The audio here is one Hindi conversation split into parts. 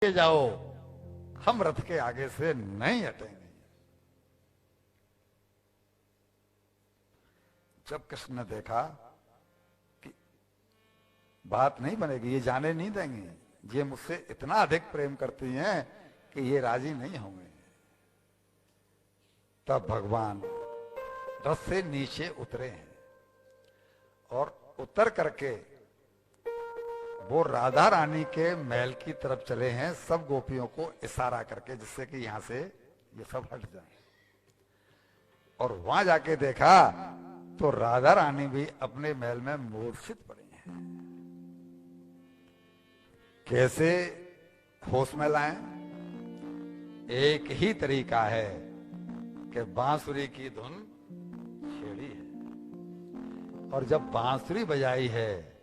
के जाओ, हम रथ के आगे से नहीं हटेंगे। जब कृष्ण ने देखा कि बात नहीं बनेगी, ये जाने नहीं देंगे, ये मुझसे इतना अधिक प्रेम करती हैं कि ये राजी नहीं होंगे, तब भगवान रथ से नीचे उतरे हैं और उतर करके वो राधा रानी के महल की तरफ चले हैं, सब गोपियों को इशारा करके, जिससे कि यहां से ये सब हट जाए। और वहां जाके देखा तो राधा रानी भी अपने महल में मूर्छित पड़ी हैं। कैसे होश में लाएं? एक ही तरीका है कि बांसुरी की धुन छेड़ी है, और जब बांसुरी बजाई है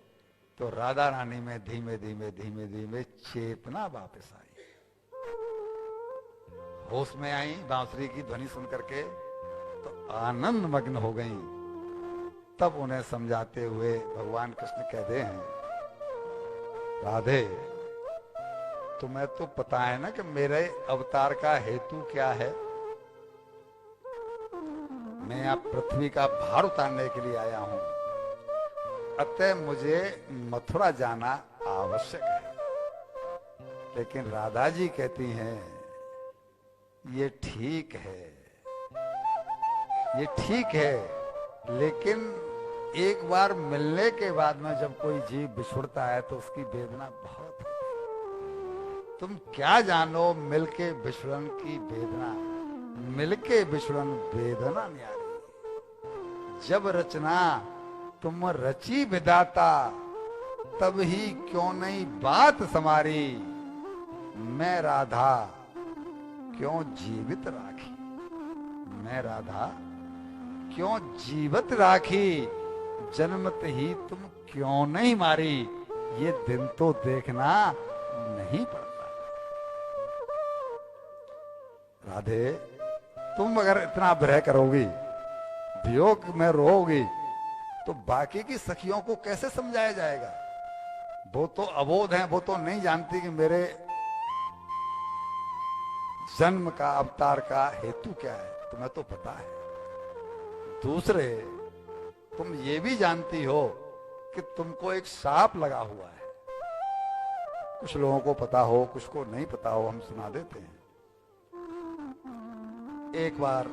तो राधा रानी में धीमे धीमे धीमे धीमे चेतना वापस आई, होश में आई। बांसुरी की ध्वनि सुन करके तो आनंद मग्न हो गई। तब उन्हें समझाते हुए भगवान कृष्ण कहते हैं, राधे तुम्हें तो पता है ना कि मेरे अवतार का हेतु क्या है। मैं यहाँ पृथ्वी का भार उतारने के लिए आया हूं, अतः मुझे मथुरा जाना आवश्यक है। लेकिन राधा जी कहती हैं ये ठीक है, ये ठीक है, लेकिन एक बार मिलने के बाद में जब कोई जीव बिछुड़ता है तो उसकी वेदना बहुत है। तुम क्या जानो मिलके बिछुड़न की वेदना, मिलके बिछुड़न वेदना न्यारी। जब रचना तुम रची विधाता, तब ही क्यों नहीं बात समारी। मैं राधा क्यों जीवित राखी, मैं राधा क्यों जीवित राखी। जन्मत ही तुम क्यों नहीं मारी, ये दिन तो देखना नहीं पड़ता। राधे तुम अगर इतना विरह करोगी, वियोग में रोओगी, तो बाकी की सखियों को कैसे समझाया जाएगा? वो तो अबोध हैं, वो तो नहीं जानती कि मेरे जन्म का, अवतार का हेतु क्या है। तुम्हें तो पता है। दूसरे, तुम ये भी जानती हो कि तुमको एक शाप लगा हुआ है। कुछ लोगों को पता हो, कुछ को नहीं पता हो, हम सुना देते हैं। एक बार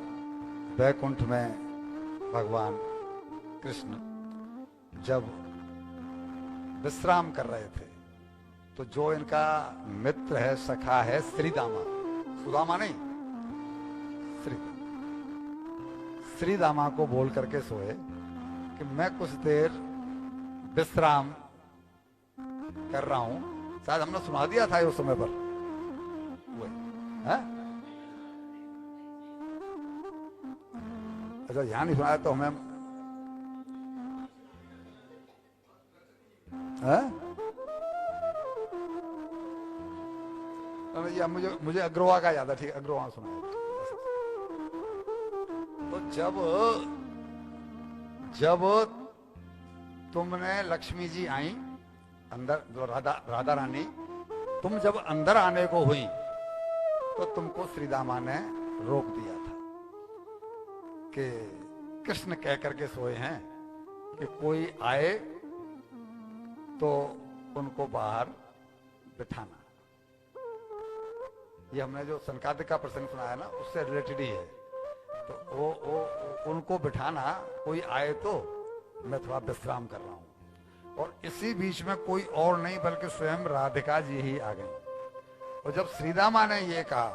वैकुंठ में भगवान कृष्ण जब विश्राम कर रहे थे, तो जो इनका मित्र है, सखा है, श्रीदामा, सुदामा नहीं, श्रीदामा को बोल करके सोए कि मैं कुछ देर विश्राम कर रहा हूं। शायद हमने सुना दिया था उस समय पर, है? अच्छा, यहां नहीं सुनाया तो हमें या मुझे अग्रवा का याद है। ठीक, अग्रवा सुनाया। तो जब तुमने, लक्ष्मी जी आई अंदर, जो राधा रानी, तुम जब अंदर आने को हुई तो तुमको श्रीदामा ने रोक दिया था कि कृष्ण कह करके सोए हैं कि कोई आए तो उनको बाहर बिठाना। ये हमने जो सनकादिक का प्रसंग सुनाया ना, उससे रिलेटेड ही है। तो वो उनको बिठाना, कोई आए तो मैं थोड़ा विश्राम कर रहा हूं। और इसी बीच में कोई और नहीं बल्कि स्वयं राधिका जी ही आ गई। और जब श्रीदामा ने ये कहा,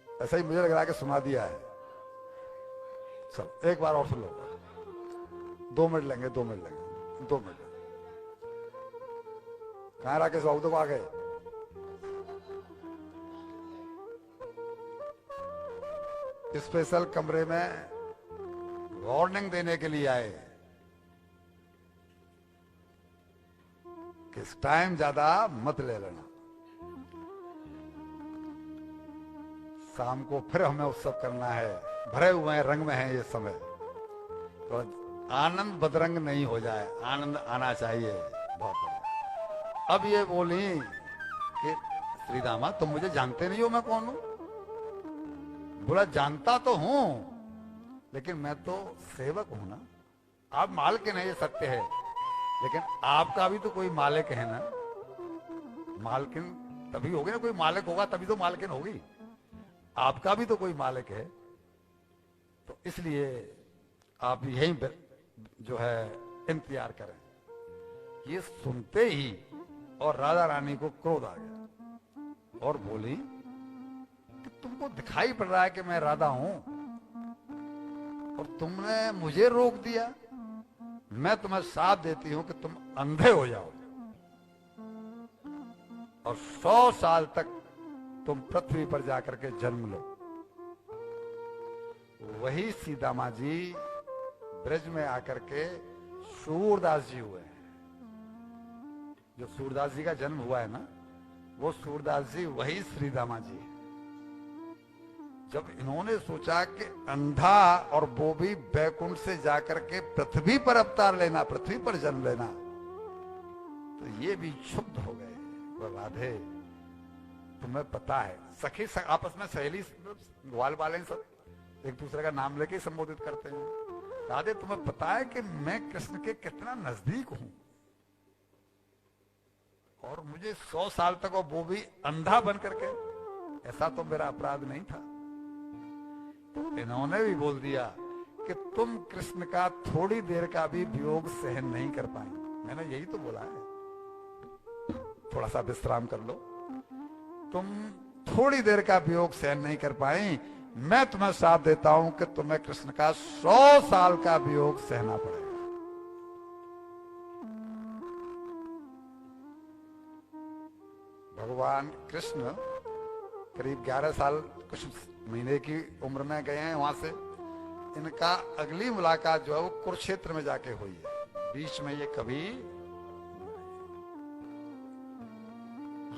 ऐसा ही मुझे लग रहा है कि सुना दिया है सब। एक बार और सुन लो, 2 मिनट लेंगे, 2 मिनट लेंगे, 2 मिनट। कहां राकेश बाबू तो आ गए? स्पेशल कमरे में वार्निंग देने के लिए आए कि टाइम ज्यादा मत ले लेना, शाम को फिर हमें उत्सव करना है, भरे हुए हैं, रंग में है ये समय। तो आनंद बदरंग नहीं हो जाए, आनंद आना चाहिए। बहुत बढ़िया। अब ये बोली कि श्री दामा तुम मुझे जानते नहीं हो, मैं कौन हूं? बोला जानता तो हूं, लेकिन मैं तो सेवक हूं ना। आप मालिक नहीं, ये सत्य है, लेकिन आपका भी तो कोई मालिक है ना। मालकिन तभी होगी ना, कोई मालिक होगा तभी तो मालकिन होगी। आपका भी तो कोई मालिक है, तो इसलिए आप यही जो है इंतजार करें। ये सुनते ही और राधा रानी को क्रोध आ गया और बोली कि तुमको दिखाई पड़ रहा है कि मैं राधा हूं और तुमने मुझे रोक दिया। मैं तुम्हें साथ देती हूं कि तुम अंधे हो जाओ और 100 साल तक तुम पृथ्वी पर जाकर के जन्म लो। वही सीता माँ जी ब्रज में आकर के सूरदास जी हुए हैं। जो सूरदास जी का जन्म हुआ है ना, वो सूरदास जी वही श्री दामा जी है। जब इन्होंने सोचा कि अंधा और वो भी बैकुंठ से जाकर के पृथ्वी पर अवतार लेना, पृथ्वी पर जन्म लेना, तो ये भी क्षुब्ध हो गए। राधे तुम्हें पता है, सखी आपस में सहेली ग्वाल वाले सब एक दूसरे का नाम लेके संबोधित करते हैं। राधे तुम्हें पता है कि मैं कृष्ण के कितना नजदीक हूं और मुझे 100 साल तक वो भी अंधा बन करके, ऐसा तो मेरा अपराध नहीं था। तो इन्होंने भी बोल दिया कि तुम कृष्ण का थोड़ी देर का भी वियोग सहन नहीं कर पाए। मैंने यही तो बोला है, थोड़ा सा विश्राम कर लो। तुम थोड़ी देर का वियोग सहन नहीं कर पाई, मैं तुम्हें साथ देता हूं कि तुम्हें कृष्ण का 100 साल का वियोग सहना पड़ेगा। भगवान कृष्ण करीब 11 साल कुछ महीने की उम्र में गए हैं वहां से। इनका अगली मुलाकात जो है वो कुरुक्षेत्र में जाके हुई है। बीच में ये कभी,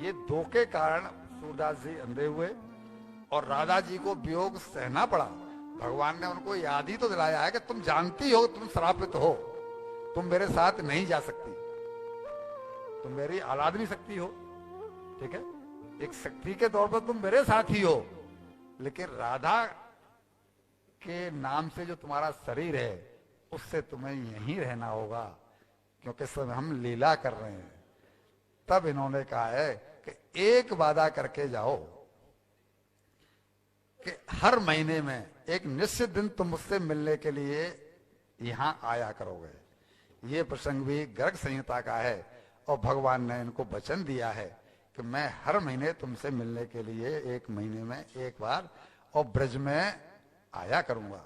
ये दो के कारण सूरदास जी अंधे हुए और राधा जी को वियोग सहना पड़ा। भगवान ने उनको याद ही तो दिलाया है कि तुम जानती हो तुम श्रापित हो, तुम मेरे साथ नहीं जा सकती, तुम मेरी औलाद भी सकती हो, ठीक है, एक शक्ति के तौर पर तुम मेरे साथ ही हो, लेकिन राधा के नाम से जो तुम्हारा शरीर है उससे तुम्हें यहीं रहना होगा, क्योंकि सब हम लीला कर रहे हैं। तब इन्होंने कहा है कि एक वादा करके जाओ कि हर महीने में एक निश्चित दिन तुम मुझसे मिलने के लिए यहां आया करोगे। ये प्रसंग भी गर्ग संहिता का है और भगवान ने इनको वचन दिया है कि मैं हर महीने तुमसे मिलने के लिए 1 महीने में एक बार और ब्रज में आया करूंगा।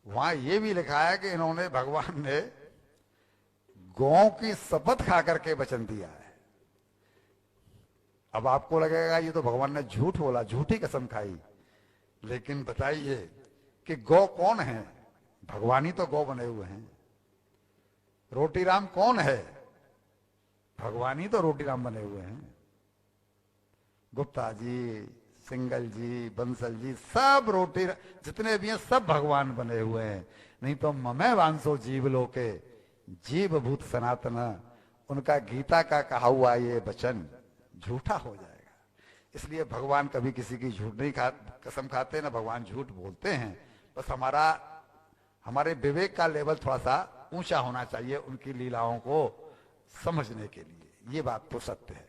वहां ये भी लिखा है कि इन्होंने, भगवान ने गौ की शपथ खा करके वचन दिया है। अब आपको लगेगा ये तो भगवान ने झूठ बोला, झूठी कसम खाई, लेकिन बताइए कि गौ कौन है? भगवान ही तो गौ बने हुए हैं। रोटी राम कौन है? भगवान ही तो रोटी राम बने हुए हैं। गुप्ता जी, सिंगल जी, बंसल जी, सब रोटी, जितने भी हैं सब भगवान बने हुए हैं। नहीं तो ममे वांसो जीव लोके, जीव भूत सनातन, उनका गीता का कहा हुआ ये वचन झूठा हो जाएगा। इसलिए भगवान कभी किसी की झूठ नहीं कसम खाते, ना भगवान झूठ बोलते हैं। बस हमारे विवेक का लेवल थोड़ा सा ऊंचा होना चाहिए उनकी लीलाओं को समझने के लिए। ये बात तो सत्य है।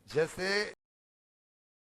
जैसे